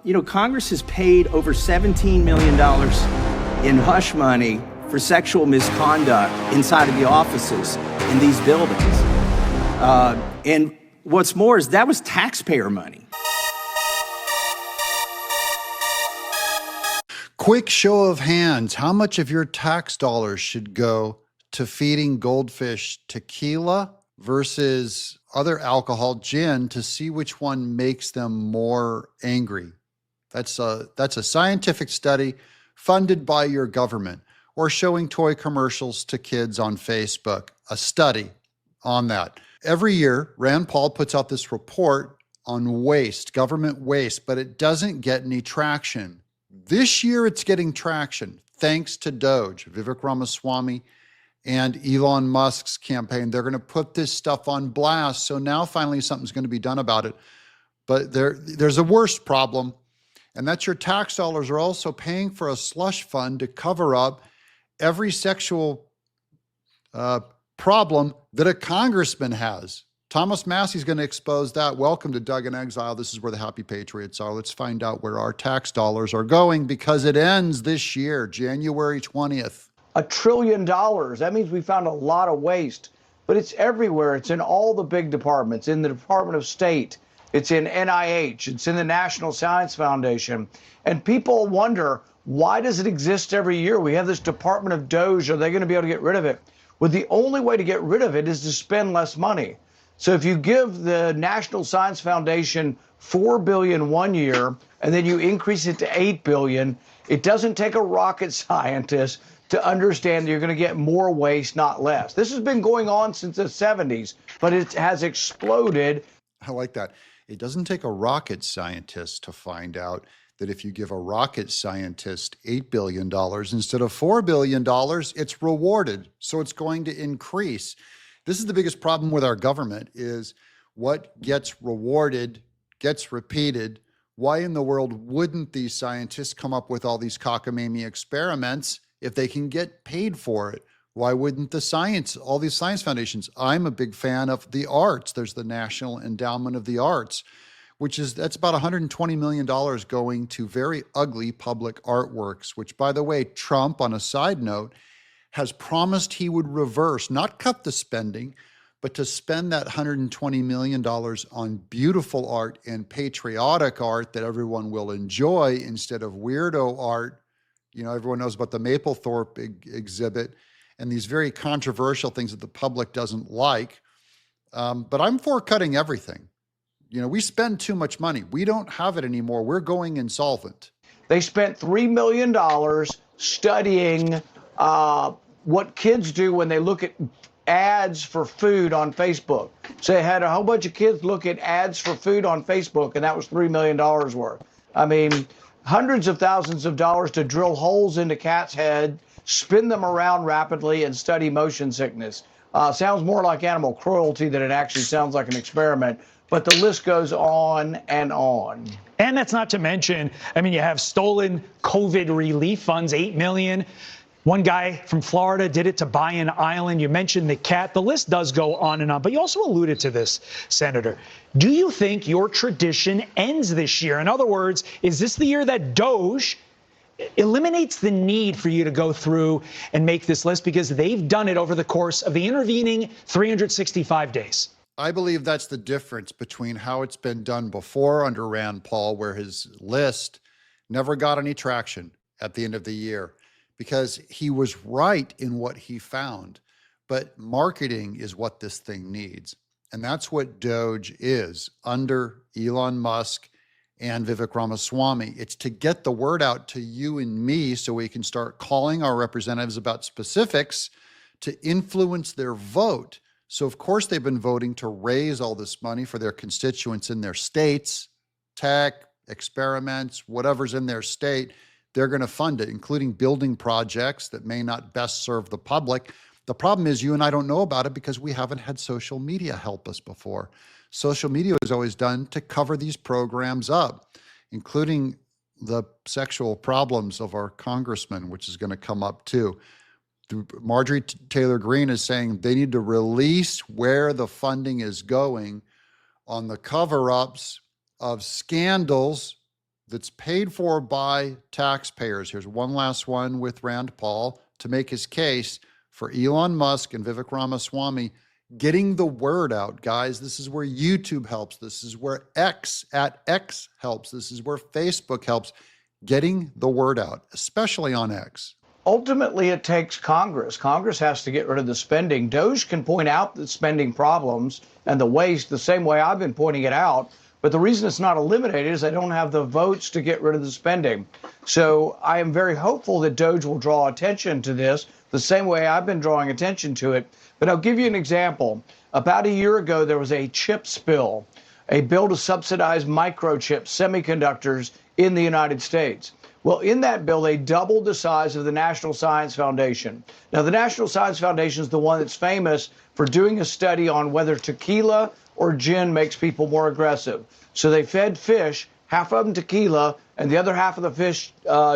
You know, Congress has paid over $17 million in hush money for sexual misconduct inside of the offices in these buildings. And what's more is that was taxpayer money. Quick show of hands. How much of your tax dollars should go to feeding goldfish tequila versus other alcohol, gin, to see which one makes them more angry? That's a scientific study funded by your government, or showing toy commercials to kids on Facebook. A study on that. Every year, Rand Paul puts out this report on waste, government waste, but it doesn't get any traction. This year, it's getting traction thanks to DOGE, Vivek Ramaswamy, and Elon Musk's campaign. They're going to put this stuff on blast. So now finally something's going to be done about it. But there's a worse problem. And that's your tax dollars are also paying for a slush fund to cover up every sexual problem that a congressman has. Thomas Massie's going to expose that. Welcome to Doug in Exile. This is where the happy patriots are. Let's find out where our tax dollars are going, because it ends this year, January 20th. $1 trillion. That means we found a lot of waste, but it's everywhere. It's in all the big departments, in the Department of State. It's in NIH, it's in the National Science Foundation. And people wonder, why does it exist every year? We have this Department of DOGE, are they going to be able to get rid of it? Well, the only way to get rid of it is to spend less money. So if you give the National Science Foundation $4 billion one year, and then you increase it to $8 billion, it doesn't take a rocket scientist to understand that you're going to get more waste, not less. This has been going on since the 70s, but it has exploded. I like that. It doesn't take a rocket scientist to find out that if you give a rocket scientist $8 billion instead of $4 billion, it's rewarded. So it's going to increase. This is the biggest problem with our government, is what gets rewarded gets repeated. Why in the world wouldn't these scientists come up with all these cockamamie experiments if they can get paid for it? Why wouldn't all these science foundations? I'm a big fan of the arts. There's the National Endowment of the Arts, that's about $120 million going to very ugly public artworks, which, by the way, Trump, on a side note, has promised he would reverse, not cut the spending, but to spend that $120 million on beautiful art and patriotic art that everyone will enjoy instead of weirdo art. You know, everyone knows about the Mapplethorpe exhibit and these very controversial things that the public doesn't like. But I'm for cutting everything. You know, we spend too much money. We don't have it anymore. We're going insolvent. They spent $3 million studying what kids do when they look at ads for food on Facebook. So they had a whole bunch of kids look at ads for food on Facebook, and that was $3 million worth. I mean, hundreds of thousands of dollars to drill holes into cats' head, spin them around rapidly, and study motion sickness. Sounds more like animal cruelty than it actually sounds like an experiment. But the list goes on and on. And that's not to mention, I mean, you have stolen COVID relief funds, $8 million. One guy from Florida did it to buy an island. You mentioned the cat. The list does go on and on. But you also alluded to this, Senator. Do you think your tradition ends this year? In other words, is this the year that DOGE eliminates the need for you to go through and make this list, because they've done it over the course of the intervening 365 days? I believe that's the difference between how it's been done before under Rand Paul, where his list never got any traction at the end of the year, because he was right in what he found. But marketing is what this thing needs. And that's what DOGE is under Elon Musk and Vivek Ramaswamy. It's to get the word out to you and me so we can start calling our representatives about specifics to influence their vote. So of course they've been voting to raise all this money for their constituents in their states, tech, experiments, whatever's in their state, they're going to fund it, including building projects that may not best serve the public. The problem is you and I don't know about it because we haven't had social media help us before. Social media is always done to cover these programs up, including the sexual problems of our congressman, which is going to come up too. Marjorie Taylor Greene is saying they need to release where the funding is going on the cover-ups of scandals that's paid for by taxpayers. Here's one last one with Rand Paul to make his case for Elon Musk and Vivek Ramaswamy getting the word out, guys. This is where YouTube helps. This is where X helps. This is where Facebook helps, getting the word out, especially on X. Ultimately, it takes Congress. Congress has to get rid of the spending. DOGE can point out the spending problems and the waste the same way I've been pointing it out. But the reason it's not eliminated is they don't have the votes to get rid of the spending. So I am very hopeful that DOGE will draw attention to this the same way I've been drawing attention to it. But I'll give you an example. About a year ago, there was a chips bill, a bill to subsidize microchips, semiconductors in the United States. Well, in that bill, they doubled the size of the National Science Foundation. Now, the National Science Foundation is the one that's famous for doing a study on whether tequila or gin makes people more aggressive. So they fed fish, half of them tequila, and the other half of the fish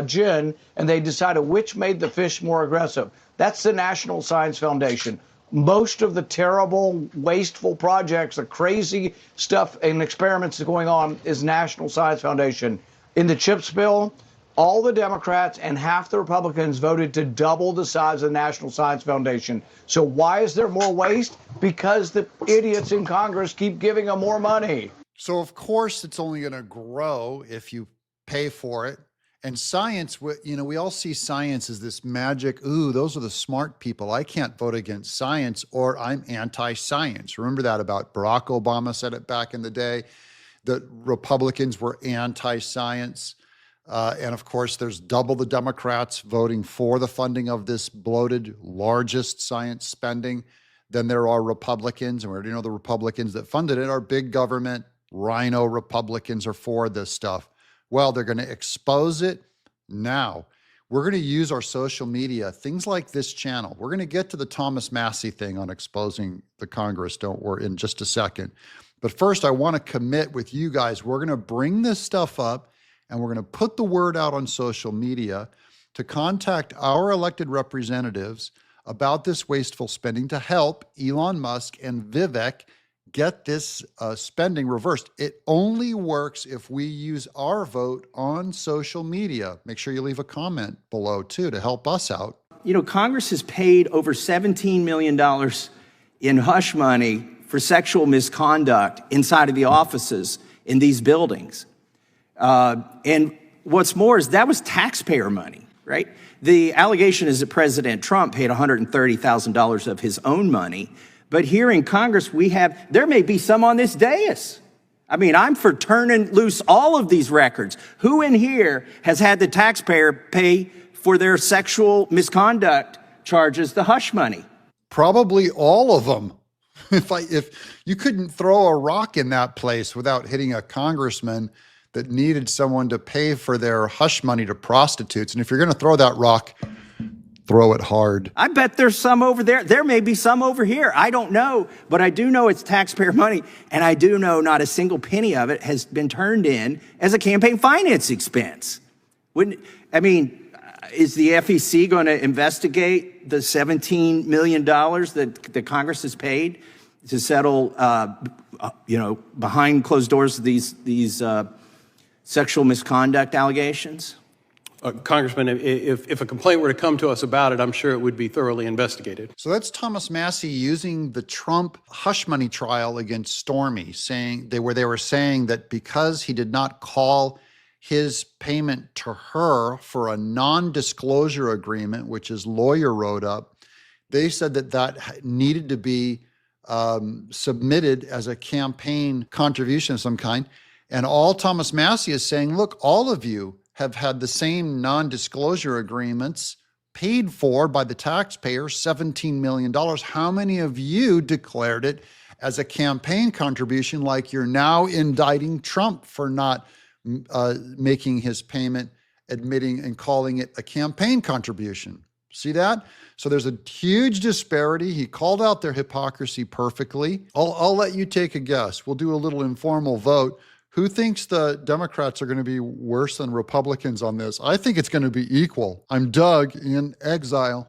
gin, and they decided which made the fish more aggressive. That's the National Science Foundation. Most of the terrible, wasteful projects, the crazy stuff and experiments going on is National Science Foundation. In the CHIPS bill, all the Democrats and half the Republicans voted to double the size of the National Science Foundation. So why is there more waste? Because the idiots in Congress keep giving them more money. So of course it's only going to grow if you pay for it. And science, we all see science as this magic, ooh, those are the smart people. I can't vote against science, or I'm anti-science. Remember that about Barack Obama said it back in the day, that Republicans were anti-science. And of course, there's double the Democrats voting for the funding of this bloated, largest science spending than there are Republicans. And we already know the Republicans that funded it are big government, rhino Republicans are for this stuff. Well, they're going to expose it now. We're going to use our social media, things like this channel. We're going to get to the Thomas Massie thing on exposing the Congress, don't worry, in just a second. But first, I want to commit with you guys. We're going to bring this stuff up, and we're going to put the word out on social media to contact our elected representatives about this wasteful spending to help Elon Musk and Vivek get this spending reversed. It only works if we use our vote on social media. Make sure you leave a comment below, too, to help us out. You know, Congress has paid over $17 million in hush money for sexual misconduct inside of the offices in these buildings. And what's more is that was taxpayer money, right? The allegation is that President Trump paid $130,000 of his own money. But here in Congress, there may be some on this dais. I mean, I'm for turning loose all of these records. Who in here has had the taxpayer pay for their sexual misconduct charges the hush money? Probably all of them. If you couldn't throw a rock in that place without hitting a congressman that needed someone to pay for their hush money to prostitutes. And if you're going to throw that rock, throw it hard. I bet there's some over there. There may be some over here. I don't know, but I do know it's taxpayer money. And I do know not a single penny of it has been turned in as a campaign finance expense. Is the FEC going to investigate the $17 million that Congress has paid to settle, behind closed doors, these sexual misconduct allegations? Congressman, if a complaint were to come to us about it, I'm sure it would be thoroughly investigated. So that's Thomas Massie using the Trump hush money trial against Stormy, where they were saying that because he did not call his payment to her for a non-disclosure agreement, which his lawyer wrote up, they said that needed to be submitted as a campaign contribution of some kind. And all Thomas Massie is saying, look, all of you have had the same non-disclosure agreements paid for by the taxpayer, $17 million. How many of you declared it as a campaign contribution, like you're now indicting Trump for not making his payment, admitting and calling it a campaign contribution? See that? So there's a huge disparity. He called out their hypocrisy perfectly. I'll let you take a guess. We'll do a little informal vote. Who thinks the Democrats are going to be worse than Republicans on this? I think it's going to be equal. I'm Doug in Exile.